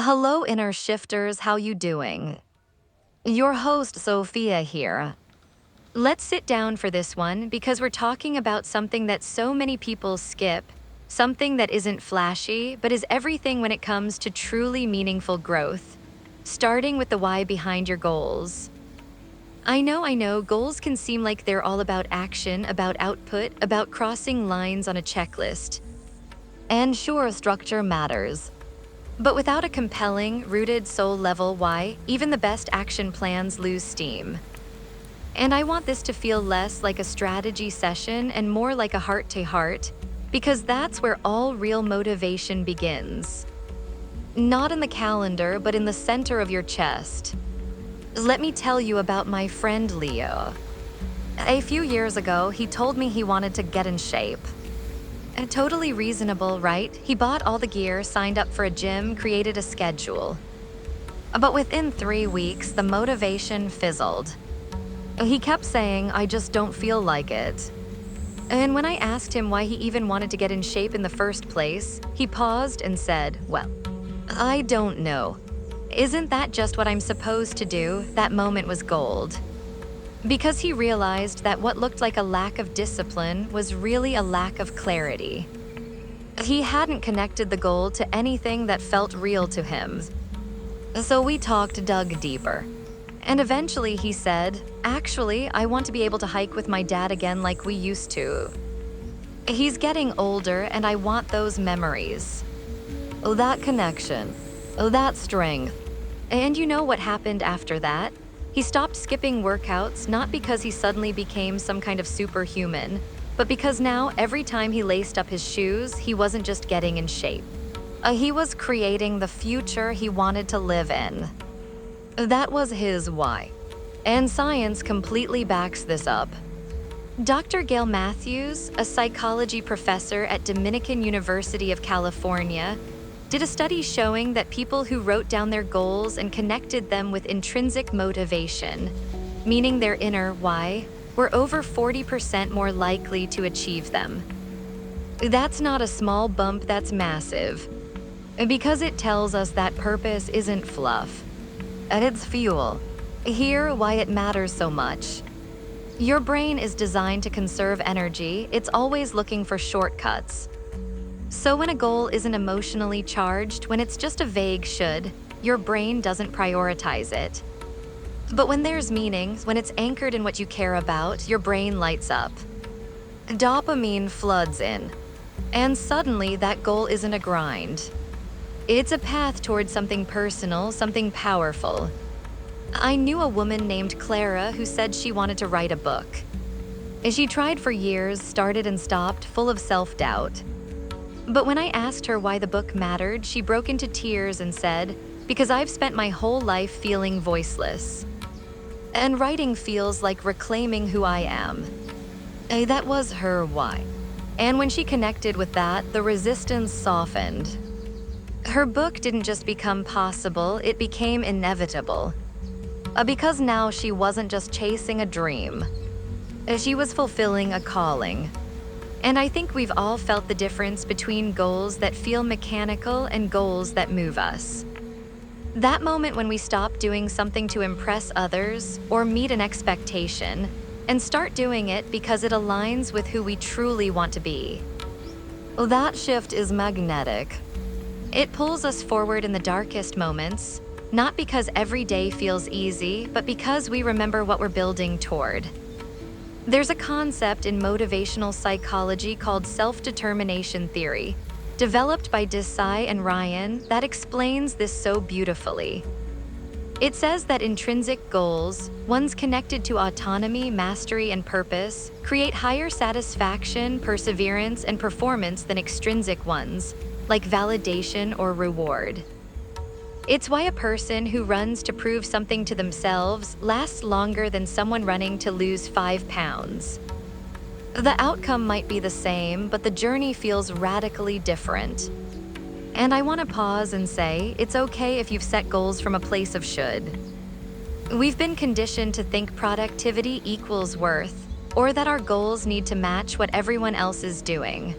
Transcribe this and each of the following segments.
Hello, inner shifters, how you doing? Your host, Sophia here. Let's sit down for this one because we're talking about something that so many people skip, something that isn't flashy, but is everything when it comes to truly meaningful growth. Starting with the why behind your goals. I know, goals can seem like they're all about action, about output, about crossing lines on a checklist. And sure, structure matters. But without a compelling, rooted soul level why, even the best action plans lose steam. And I want this to feel less like a strategy session and more like a heart to heart, because that's where all real motivation begins. Not in the calendar, but in the center of your chest. Let me tell you about my friend Leo. A few years ago, he told me he wanted to get in shape. Totally reasonable, right? He bought all the gear, signed up for a gym, created a schedule. But within 3 weeks, the motivation fizzled. He kept saying, I just don't feel like it. And when I asked him why he even wanted to get in shape in the first place, he paused and said, well, I don't know. Isn't that just what I'm supposed to do? That moment was gold. Because he realized that what looked like a lack of discipline was really a lack of clarity. He hadn't connected the goal to anything that felt real to him. So we dug deeper. And eventually he said, actually, I want to be able to hike with my dad again like we used to. He's getting older and I want those memories. Oh, that connection. Oh, that strength. And you know what happened after that? He stopped skipping workouts not because he suddenly became some kind of superhuman, but because now every time he laced up his shoes, he wasn't just getting in shape. He was creating the future he wanted to live in. That was his why. And science completely backs this up. Dr. Gail Matthews, a psychology professor at Dominican University of California, did a study showing that people who wrote down their goals and connected them with intrinsic motivation, meaning their inner why, were over 40% more likely to achieve them. That's not a small bump, that's massive. Because it tells us that purpose isn't fluff. It's fuel. Here, why it matters so much. Your brain is designed to conserve energy, it's always looking for shortcuts. So when a goal isn't emotionally charged, when it's just a vague should, your brain doesn't prioritize it. But when there's meaning, when it's anchored in what you care about, your brain lights up. Dopamine floods in. And suddenly that goal isn't a grind. It's a path towards something personal, something powerful. I knew a woman named Clara who said she wanted to write a book. She tried for years, started and stopped, full of self-doubt. But when I asked her why the book mattered, she broke into tears and said, because I've spent my whole life feeling voiceless. And writing feels like reclaiming who I am. That was her why. And when she connected with that, the resistance softened. Her book didn't just become possible, it became inevitable. Because now she wasn't just chasing a dream. She was fulfilling a calling. And I think we've all felt the difference between goals that feel mechanical and goals that move us. That moment when we stop doing something to impress others or meet an expectation and start doing it because it aligns with who we truly want to be. That shift is magnetic. It pulls us forward in the darkest moments, not because every day feels easy, but because we remember what we're building toward. There's a concept in motivational psychology called self-determination theory, developed by Desai and Ryan, that explains this so beautifully. It says that intrinsic goals, ones connected to autonomy, mastery, and purpose, create higher satisfaction, perseverance, and performance than extrinsic ones, like validation or reward. It's why a person who runs to prove something to themselves lasts longer than someone running to lose 5 pounds. The outcome might be the same, but the journey feels radically different. And I want to pause and say, it's okay if you've set goals from a place of should. We've been conditioned to think productivity equals worth, or that our goals need to match what everyone else is doing.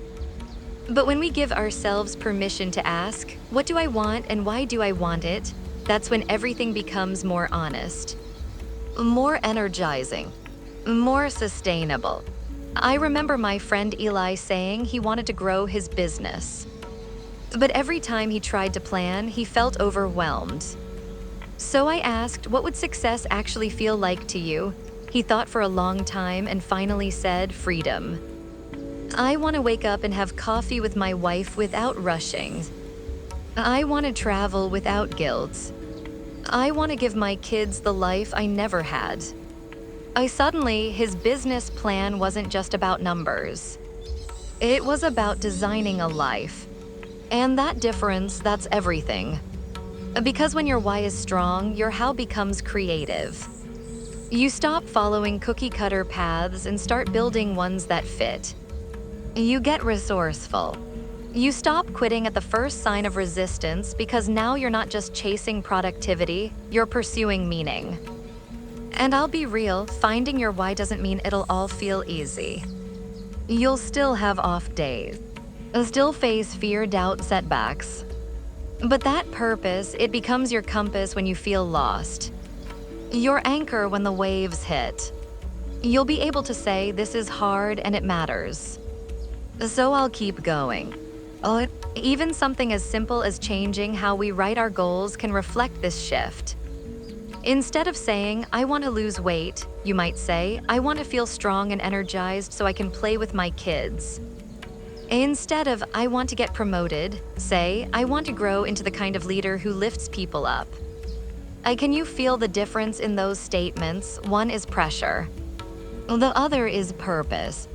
But when we give ourselves permission to ask, what do I want and why do I want it? That's when everything becomes more honest, more energizing, more sustainable. I remember my friend Eli saying he wanted to grow his business. But every time he tried to plan, he felt overwhelmed. So I asked, what would success actually feel like to you? He thought for a long time and finally said, freedom. I want to wake up and have coffee with my wife without rushing. I want to travel without guilt. I want to give my kids the life I never had. Suddenly, his business plan wasn't just about numbers. It was about designing a life. And that difference, that's everything. Because when your why is strong, your how becomes creative. You stop following cookie-cutter paths and start building ones that fit. You get resourceful. You stop quitting at the first sign of resistance because now you're not just chasing productivity, you're pursuing meaning. And I'll be real, finding your why doesn't mean it'll all feel easy. You'll still have off days, still face fear, doubt, setbacks. But that purpose, it becomes your compass when you feel lost. Your anchor when the waves hit. You'll be able to say, this is hard and it matters. So I'll keep going. Even something as simple as changing how we write our goals can reflect this shift. Instead of saying, I want to lose weight, you might say, I want to feel strong and energized so I can play with my kids. Instead of, I want to get promoted, say, I want to grow into the kind of leader who lifts people up. Can you feel the difference in those statements? One is pressure. The other is purpose.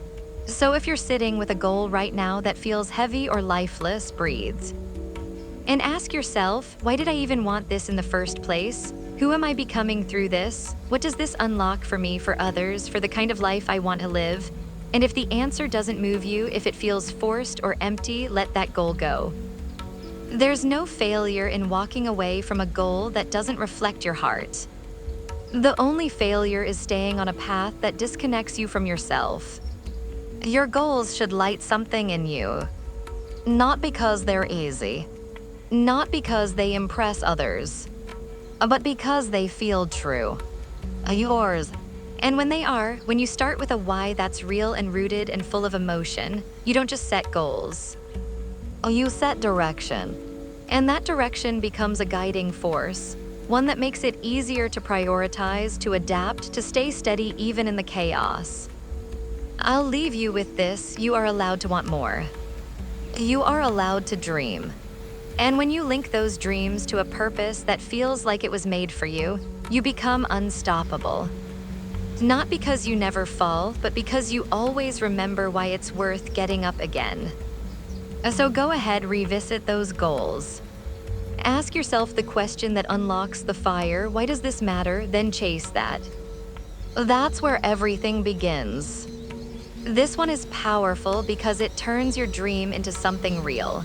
So if you're sitting with a goal right now that feels heavy or lifeless, breathe. And ask yourself, why did I even want this in the first place? Who am I becoming through this? What does this unlock for me, for others, for the kind of life I want to live? And if the answer doesn't move you, if it feels forced or empty, let that goal go. There's no failure in walking away from a goal that doesn't reflect your heart. The only failure is staying on a path that disconnects you from yourself. Your goals should light something in you. Not because they're easy. Not because they impress others. But because they feel true. Yours. And when they are, when you start with a why that's real and rooted and full of emotion, you don't just set goals. You set direction. And that direction becomes a guiding force, one that makes it easier to prioritize, to adapt, to stay steady even in the chaos. I'll leave you with this, you are allowed to want more. You are allowed to dream. And when you link those dreams to a purpose that feels like it was made for you, you become unstoppable. Not because you never fall, but because you always remember why it's worth getting up again. So go ahead, revisit those goals. Ask yourself the question that unlocks the fire, why does this matter? Then chase that. That's where everything begins. This one is powerful because it turns your dream into something real.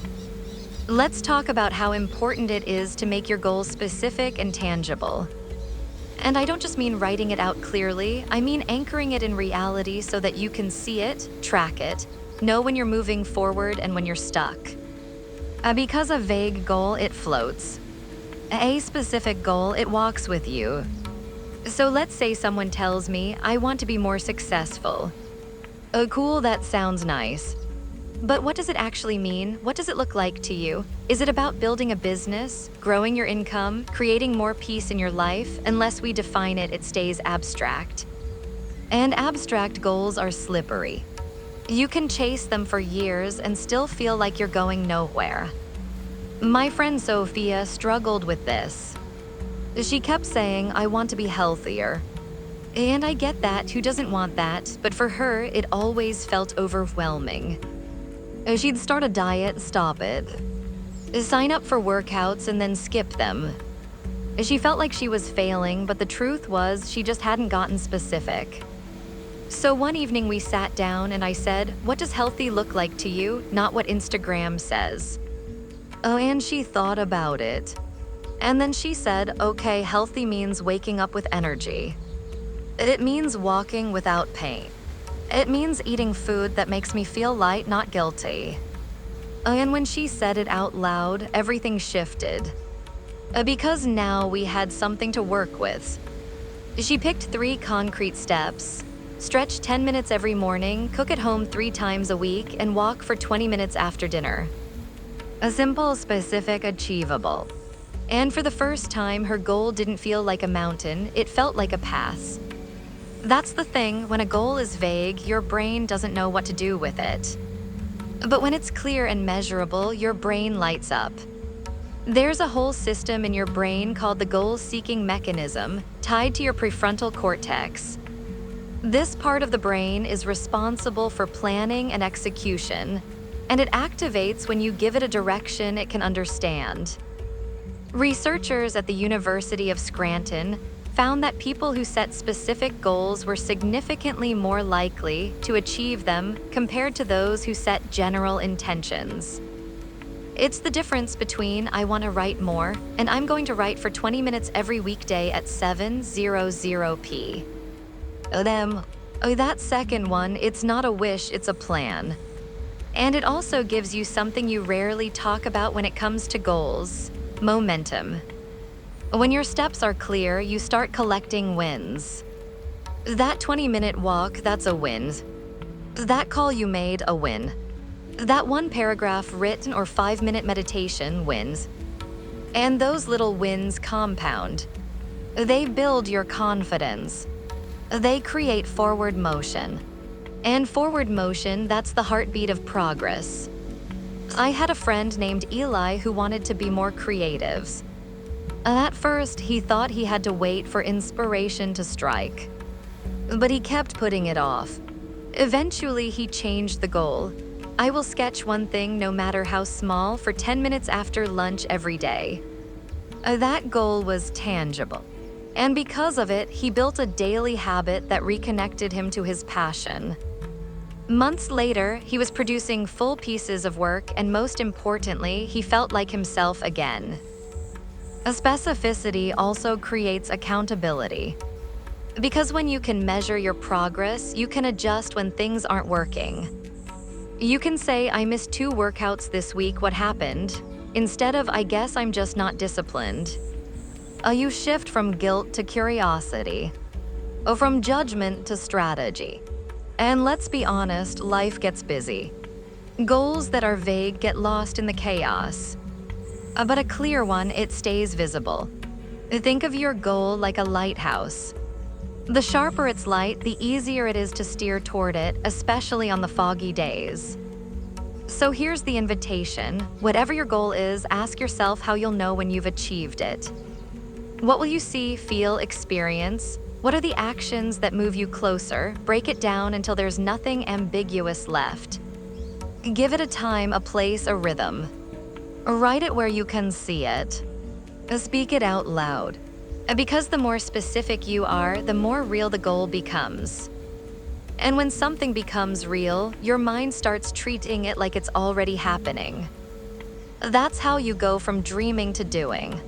Let's talk about how important it is to make your goals specific and tangible. And I don't just mean writing it out clearly, I mean anchoring it in reality so that you can see it, track it, know when you're moving forward and when you're stuck. Because a vague goal, it floats. A specific goal, it walks with you. So let's say someone tells me, I want to be more successful. Cool, that sounds nice. But what does it actually mean? What does it look like to you? Is it about building a business, growing your income, creating more peace in your life? Unless we define it, it stays abstract. And abstract goals are slippery. You can chase them for years and still feel like you're going nowhere. My friend Sophia struggled with this. She kept saying, I want to be healthier. And I get that, who doesn't want that? But for her, it always felt overwhelming. She'd start a diet, stop it. Sign up for workouts and then skip them. She felt like she was failing, but the truth was she just hadn't gotten specific. So one evening we sat down and I said, what does healthy look like to you? Not what Instagram says. And she thought about it. And then she said, okay, healthy means waking up with energy. It means walking without pain. It means eating food that makes me feel light, not guilty. And when she said it out loud, everything shifted. Because now we had something to work with. She picked 3 concrete steps: stretch 10 minutes every morning, cook at home 3 times a week, and walk for 20 minutes after dinner. A simple, specific, achievable. And for the first time, her goal didn't feel like a mountain, it felt like a pass. That's the thing, when a goal is vague, your brain doesn't know what to do with it. But when it's clear and measurable, your brain lights up. There's a whole system in your brain called the goal-seeking mechanism, tied to your prefrontal cortex. This part of the brain is responsible for planning and execution, and it activates when you give it a direction it can understand. Researchers at the University of Scranton found that people who set specific goals were significantly more likely to achieve them compared to those who set general intentions. It's the difference between "I want to write more" and "I'm going to write for 20 minutes every weekday at 7:00 p.m. That second one, it's not a wish, it's a plan. And it also gives you something you rarely talk about when it comes to goals: momentum. When your steps are clear, you start collecting wins. That 20-minute walk, that's a win. That call you made, a win. That 1 paragraph written or 5-minute meditation, wins. And those little wins compound. They build your confidence. They create forward motion. And forward motion, that's the heartbeat of progress. I had a friend named Eli who wanted to be more creative. At first, he thought he had to wait for inspiration to strike. But he kept putting it off. Eventually, he changed the goal. "I will sketch one thing, no matter how small, for 10 minutes after lunch every day." That goal was tangible. And because of it, he built a daily habit that reconnected him to his passion. Months later, he was producing full pieces of work, and most importantly, he felt like himself again. A specificity also creates accountability. Because when you can measure your progress, you can adjust when things aren't working. You can say, "I missed 2 workouts this week, what happened?" instead of, "I guess I'm just not disciplined." You shift from guilt to curiosity, or from judgment to strategy. And let's be honest, life gets busy. Goals that are vague get lost in the chaos. But a clear one, it stays visible. Think of your goal like a lighthouse. The sharper its light, the easier it is to steer toward it, especially on the foggy days. So here's the invitation. Whatever your goal is, ask yourself how you'll know when you've achieved it. What will you see, feel, experience? What are the actions that move you closer? Break it down until there's nothing ambiguous left. Give it a time, a place, a rhythm. Write it where you can see it. Speak it out loud. Because the more specific you are, the more real the goal becomes. And when something becomes real, your mind starts treating it like it's already happening. That's how you go from dreaming to doing,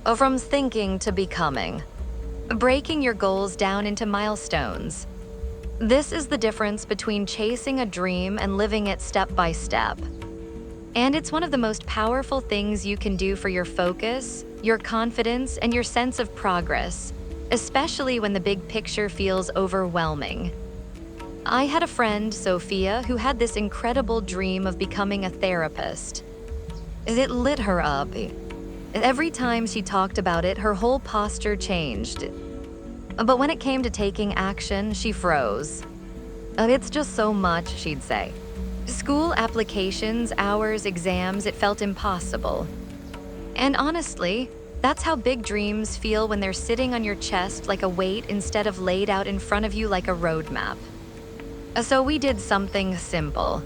or from thinking to becoming, breaking your goals down into milestones. This is the difference between chasing a dream and living it step by step. And it's one of the most powerful things you can do for your focus, your confidence, and your sense of progress, especially when the big picture feels overwhelming. I had a friend, Sophia, who had this incredible dream of becoming a therapist. It lit her up. Every time she talked about it, her whole posture changed. But when it came to taking action, she froze. "It's just so much," she'd say. School applications, hours, exams, it felt impossible. And honestly, that's how big dreams feel when they're sitting on your chest like a weight instead of laid out in front of you like a roadmap. So we did something simple.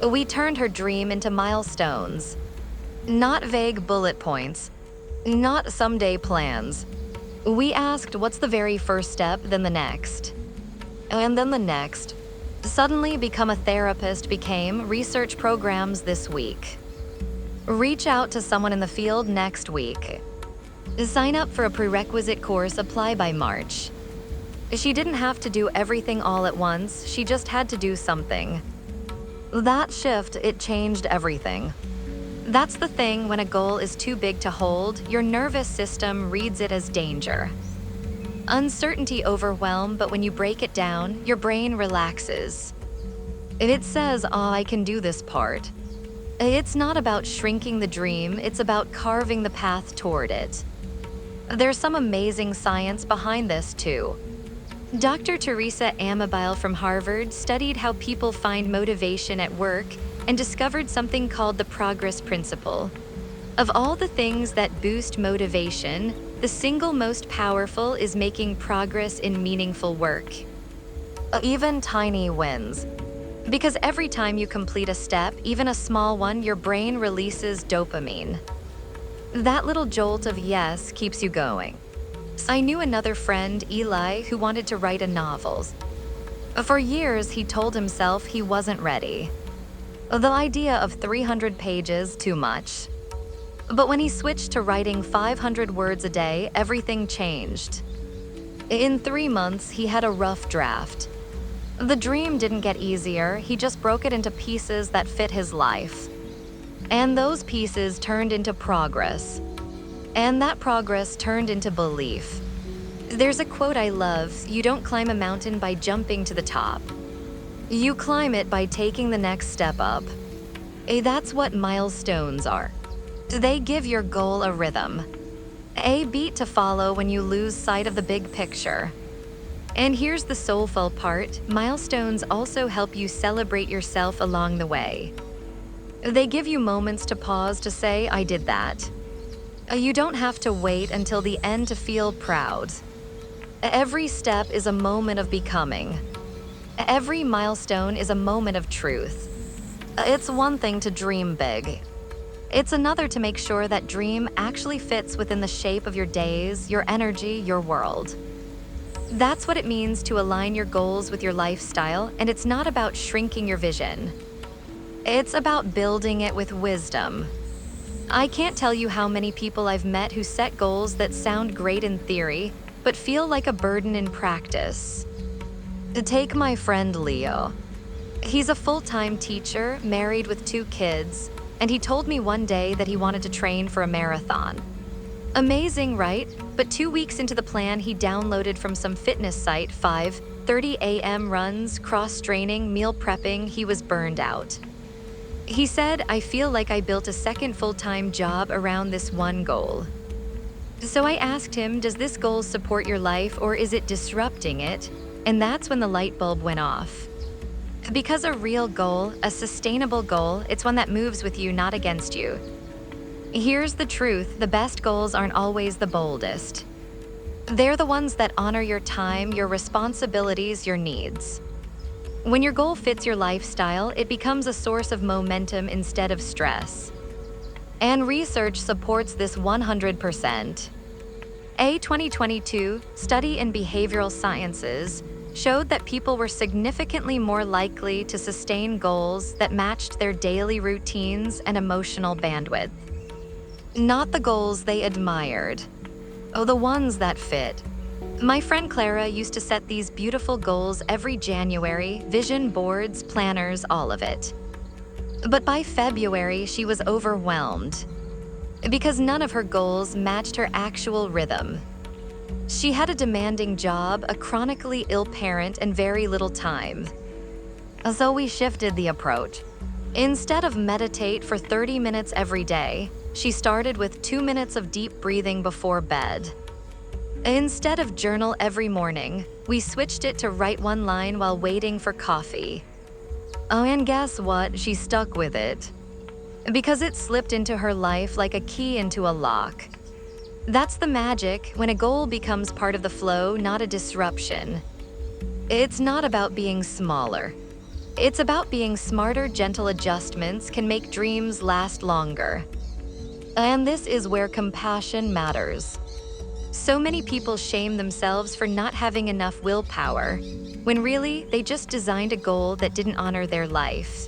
We turned her dream into milestones. Not vague bullet points, not someday plans. We asked, what's the very first step, then the next, and then the next. Suddenly, become a therapist became research programs this week. Reach out to someone in the field next week. Sign up for a prerequisite course, apply by March. She didn't have to do everything all at once, she just had to do something. That shift, it changed everything. That's the thing, when a goal is too big to hold, your nervous system reads it as danger. Uncertainty, overwhelm, but when you break it down, your brain relaxes. It says, oh, I can do this part. It's not about shrinking the dream, it's about carving the path toward it. There's some amazing science behind this, too. Dr. Teresa Amabile from Harvard studied how people find motivation at work and discovered something called the progress principle. Of all the things that boost motivation, the single most powerful is making progress in meaningful work. Even tiny wins. Because every time you complete a step, even a small one, your brain releases dopamine. That little jolt of yes keeps you going. I knew another friend, Eli, who wanted to write a novel. For years, he told himself he wasn't ready. The idea of 300 pages, too much. But when he switched to writing 500 words a day, everything changed. In 3 months, he had a rough draft. The dream didn't get easier, he just broke it into pieces that fit his life. And those pieces turned into progress. And that progress turned into belief. There's a quote I love: you don't climb a mountain by jumping to the top. You climb it by taking the next step up. That's what milestones are. They give your goal a rhythm. A beat to follow when you lose sight of the big picture. And here's the soulful part: milestones also help you celebrate yourself along the way. They give you moments to pause to say, I did that. You don't have to wait until the end to feel proud. Every step is a moment of becoming. Every milestone is a moment of truth. It's one thing to dream big. It's another to make sure that dream actually fits within the shape of your days, your energy, your world. That's what it means to align your goals with your lifestyle, and it's not about shrinking your vision. It's about building it with wisdom. I can't tell you how many people I've met who set goals that sound great in theory, but feel like a burden in practice. Take my friend Leo. He's a full-time teacher, married with 2 kids, and he told me one day that he wanted to train for a marathon. Amazing, right? But 2 weeks into the plan, he downloaded from some fitness site 5:30 a.m. runs, cross-training, meal prepping. He was burned out. He said, I feel like I built a second full-time job around this one goal. So I asked him, does this goal support your life or is it disrupting it? And that's when the light bulb went off. Because a real goal, a sustainable goal, it's one that moves with you, not against you. Here's the truth: the best goals aren't always the boldest. They're the ones that honor your time, your responsibilities, your needs. When your goal fits your lifestyle, it becomes a source of momentum instead of stress. And research supports this 100%. A 2022 study in behavioral sciences showed that people were significantly more likely to sustain goals that matched their daily routines and emotional bandwidth. Not the goals they admired. Oh, the ones that fit. My friend Clara used to set these beautiful goals every January, vision boards, planners, all of it. But by February, she was overwhelmed because none of her goals matched her actual rhythm. She had a demanding job, a chronically ill parent, and very little time. So we shifted the approach. Instead of meditate for 30 minutes every day, she started with 2 minutes of deep breathing before bed. Instead of journal every morning, we switched it to write 1 line while waiting for coffee. Oh, and guess what? She stuck with it. Because it slipped into her life like a key into a lock. That's the magic, when a goal becomes part of the flow, not a disruption. It's not about being smaller. It's about being smarter. Gentle adjustments can make dreams last longer. And this is where compassion matters. So many people shame themselves for not having enough willpower, when really, they just designed a goal that didn't honor their life.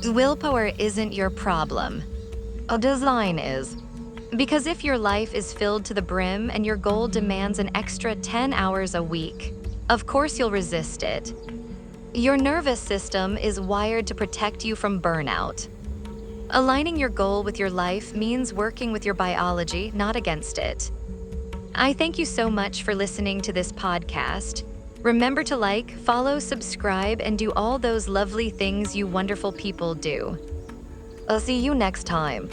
Willpower isn't your problem. A design is. Because if your life is filled to the brim and your goal demands an extra 10 hours a week, of course you'll resist it. Your nervous system is wired to protect you from burnout. Aligning your goal with your life means working with your biology, not against it. I thank you so much for listening to this podcast. Remember to like, follow, subscribe, and do all those lovely things you wonderful people do. I'll see you next time.